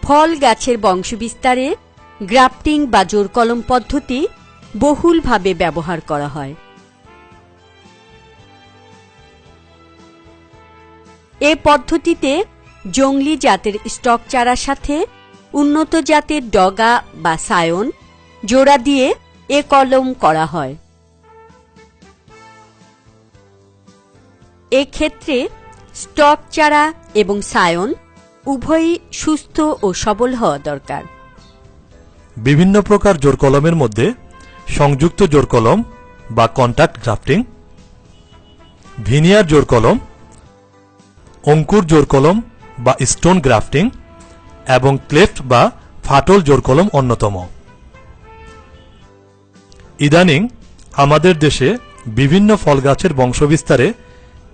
ফল গাছের বংশবিস্তারে গ্রাফটিং বা জোড় কলম পদ্ধতি বহুলভাবে ব্যবহার করা হয়। এ পদ্ধতিতে জংলি জাতের স্টক চারার সাথে উন্নত জাতের ডগা বা সায়ন জোড়া দিয়ে এ কলম করা হয়। এক্ষেত্রে স্টক চারা এবং সায়ন উভয়ই সুস্থ ও সবল হওয়া দরকার। বিভিন্ন প্রকার জোড় কলমের মধ্যে সংযুক্ত জোড় কলম বা কন্টাক্ট গ্রাফটিং, ভিনিয়ার জোড় কলম, অঙ্কুর জোড় কলম বা স্টোন গ্রাফটিং এবং ক্লেফট বা ফাটল জোড় কলম অন্যতম। ইদানিং আমাদের দেশে বিভিন্ন ফল গাছের বংশবিস্তারে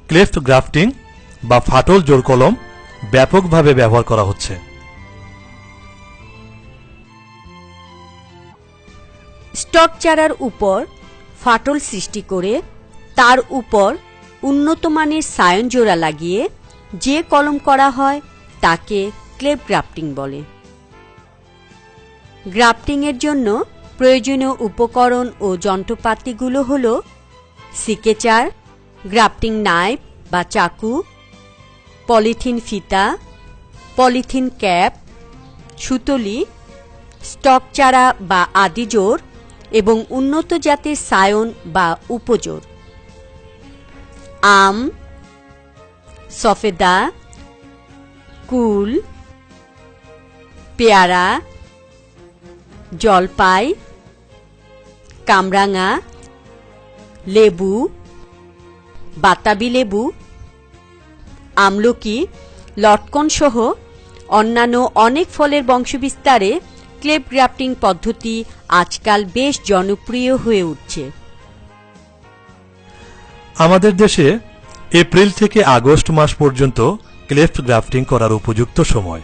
ক্লেফট গ্রাফটিং বা ফাটল জোড় কলম ব্যাপকভাবে ব্যবহার করা হচ্ছে। স্টক চারার উপর ফাটল সৃষ্টি করে তার উপর উন্নত মানের সায়ন জোড়া লাগিয়ে যে কলম করা হয় তাকে ক্লেফট গ্রাফটিং বলে। গ্রাফটিংয়ের জন্য প্রয়োজনীয় উপকরণ ও যন্ত্রপাতিগুলো হল সিকেচার, গ্রাফটিং নাইফ বা চাকু, পলিথিন ফিতা, পলিথিন ক্যাপ, সুতলি, স্টক চারা বা আদি জোড় এবং উন্নত জাতের সায়ন বা উপজোড়। আম, সফেদা, কুল, পেয়ারা, জলপাই, কামরাঙা, লেবু, বাতাবি লেবু, আমলকি, লটকন সহ অন্যান্য অনেক ফলের বংশবিস্তারে ক্লেফট গ্রাফটিং পদ্ধতি আজকাল বেশ জনপ্রিয় হয়ে উঠছে। আমাদের দেশে এপ্রিল থেকে আগস্ট মাস পর্যন্ত ক্লেফট গ্রাফটিং করার উপযুক্ত সময়।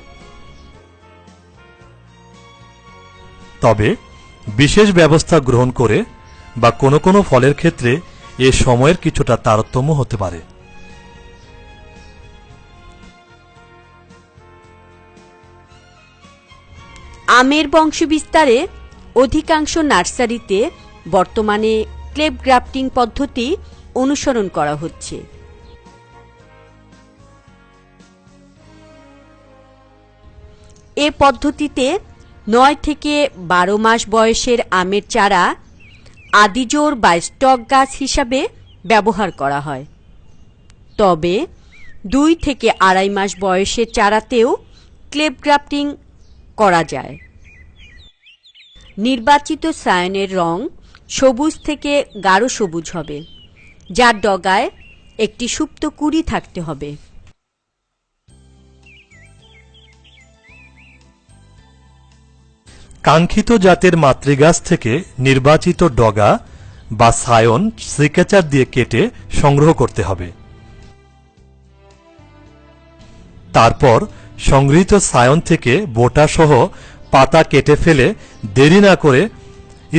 তবে বিশেষ ব্যবস্থা গ্রহণ করে বা কোনো কোনো ফলের ক্ষেত্রে এ সময়ের কিছুটা তারতম্য হতে পারে। আমের বংশবিস্তারে অধিকাংশ নার্সারিতে বর্তমানে ক্লেফট গ্রাফটিং পদ্ধতি অনুসরণ করা হচ্ছে। এ পদ্ধতিতে 9 থেকে 12 মাস বয়সের আমের চারা আদিজোড় বা স্টক গাছ হিসাবে ব্যবহার করা হয়। তবে 2 থেকে 2.5 মাস বয়সের চারাতেও ক্লেফট গ্রাফটিং করা যায়। নির্বাচিত সায়নের রং সবুজ থেকে গাঢ় সবুজ হবে, যার ডগায় একটি সুপ্ত কুঁড়ি থাকতে হবে। কাঙ্ক্ষিত জাতের মাতৃগাছ থেকে নির্বাচিত ডগা বা সায়ন সিকেচার দিয়ে কেটে সংগ্রহ করতে হবে। তারপর সংগৃহীত সায়ন থেকে বোটা সহ পাতা কেটে ফেলে দেরি না করে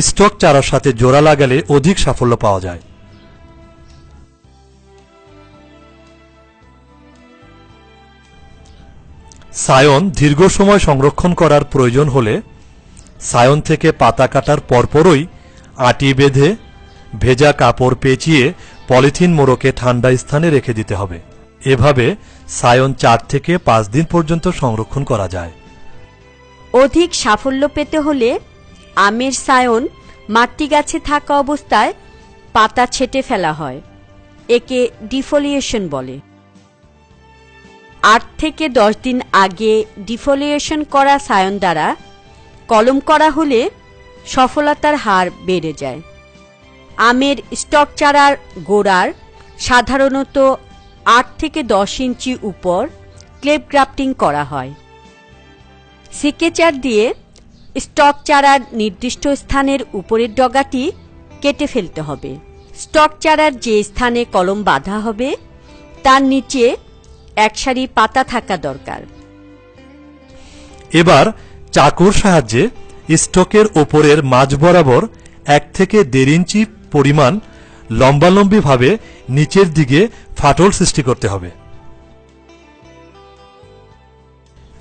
স্টক চারার সাথে জোড়া লাগালে অধিক সাফল্য পাওয়া যায়। সায়ন দীর্ঘ সময় সংরক্ষণ করার প্রয়োজন হলে সায়ন থেকে পাতা কাটার পরপরই আটি বেঁধে ভেজা কাপড় পেঁচিয়ে পলিথিন মোড়কে ঠান্ডা স্থানে রেখে দিতে হবে। এভাবে সায়ন 4 থেকে 5 দিন পর্যন্ত সংরক্ষণ করা যায়। অধিক সাফল্য পেতে হলে আমের সায়ন মাতৃ গাছে থাকা অবস্থায় পাতা ছেঁটে ফেলা হয়। একে ডিফোলিয়েশন বলে। 8 থেকে 10 দিন আগে ডিফোলিয়েশন করা সায়ন দ্বারা কলম করা হলে সফলতার হার বেড়ে যায়। আমের স্টক চারার গোড়ার সাধারণত 8 থেকে 10 ইঞ্চি উপর ক্লেফট গ্রাফটিং করা হয়। সিকেচার দিয়ে স্টক চারার নির্দিষ্ট স্থানের উপরের ডগাটি কেটে ফেলতে হবে। স্টক চারার যে স্থানে কলম বাঁধা হবে তার নিচে এক সারি পাতা থাকা দরকার। এবার চাকুর সাহায্যে স্টকের ওপরের মাঝ বরাবর 1 থেকে 1.5 ইঞ্চি পরিমাণ লম্বালম্বিভাবে নিচের দিকে ফাটল সৃষ্টি করতে হবে।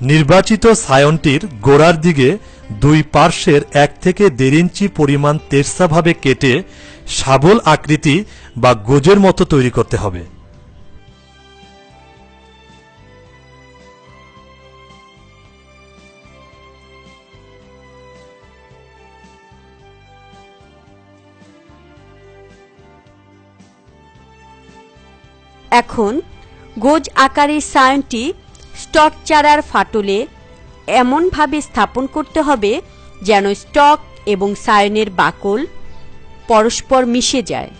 নির্বাচিত সায়নটির গোড়ার দিকে দুই পার্শ্বের 1 থেকে 1.5 ইঞ্চি পরিমাণ তেরছাভাবে কেটে শাবল আকৃতি বা গোজের মতো তৈরি করতে হবে। এখন গোজ আকারের সায়নটি স্টক চারার ফাটলে এমনভাবে স্থাপন করতে হবে যেন স্টক এবং সায়নের বাকল পরস্পর মিশে যায়।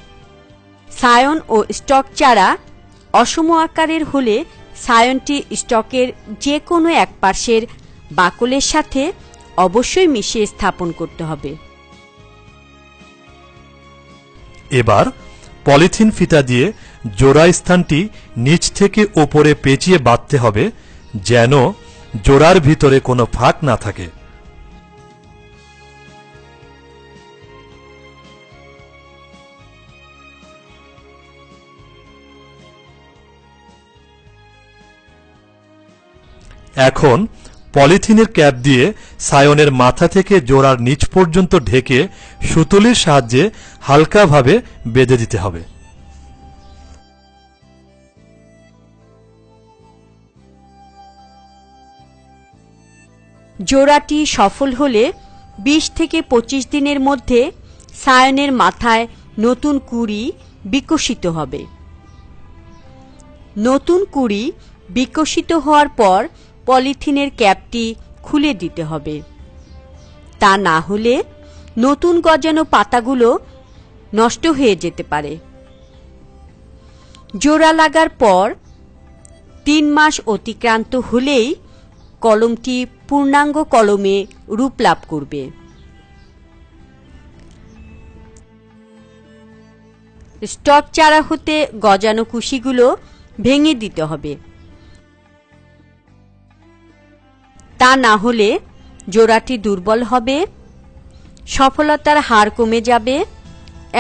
সায়ন ও স্টক চারা অসম আকারের হলে সায়নটি স্টকের যে কোনো এক পার্শ্বের বাকলের সাথে অবশ্যই মিশিয়ে স্থাপন করতে হবে। এবার পলিথিন ফিতা দিয়ে জোড়া স্থানটি নিচ থেকে ওপরে পেঁচিয়ে বাঁধতে হবে যেন জোড়ার ভিতরে কোনো ফাঁক না থাকে। এখন পলিথিনের ক্যাপ দিয়ে সায়নের মাথা থেকে জোড়ার নিচ পর্যন্ত ঢেকে সুতলির সাহায্যে হালকাভাবে বেঁধে দিতে হবে। জোড়াটি সফল হলে 20 থেকে 25 দিনের মধ্যে সায়নের মাথায় নতুন কুঁড়ি বিকশিত হবে। নতুন কুঁড়ি বিকশিত হওয়ার পর পলিথিনের ক্যাপটি খুলে দিতে হবে, তা না হলে নতুন গজানো পাতাগুলো নষ্ট হয়ে যেতে পারে। জোড়া লাগার পর 3 মাস অতিক্রান্ত হলেই কলমটি পূর্ণাঙ্গ কলমে রূপ লাভ করবে। স্টক চারা হতে গজানো কুশিগুলো ভেঙে দিতে হবে, তা না হলে জোড়াটি দুর্বল হবে, সফলতার হার কমে যাবে,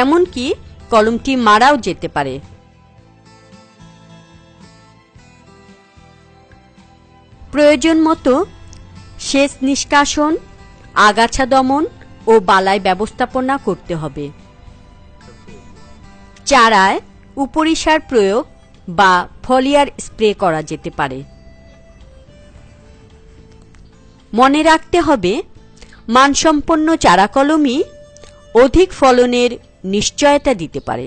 এমনকি কলমটি মারাও যেতে পারে। প্রয়োজন মতো সেচ নিষ্কাশন, আগাছা দমন ও বালাই ব্যবস্থাপনা করতে হবে। চারায় উপরিসার প্রয়োগ বা ফলিয়ার স্প্রে করা যেতে পারে। মনে রাখতে হবে, মানসম্পন্ন চারা কলমই অধিক ফলনের নিশ্চয়তা দিতে পারে।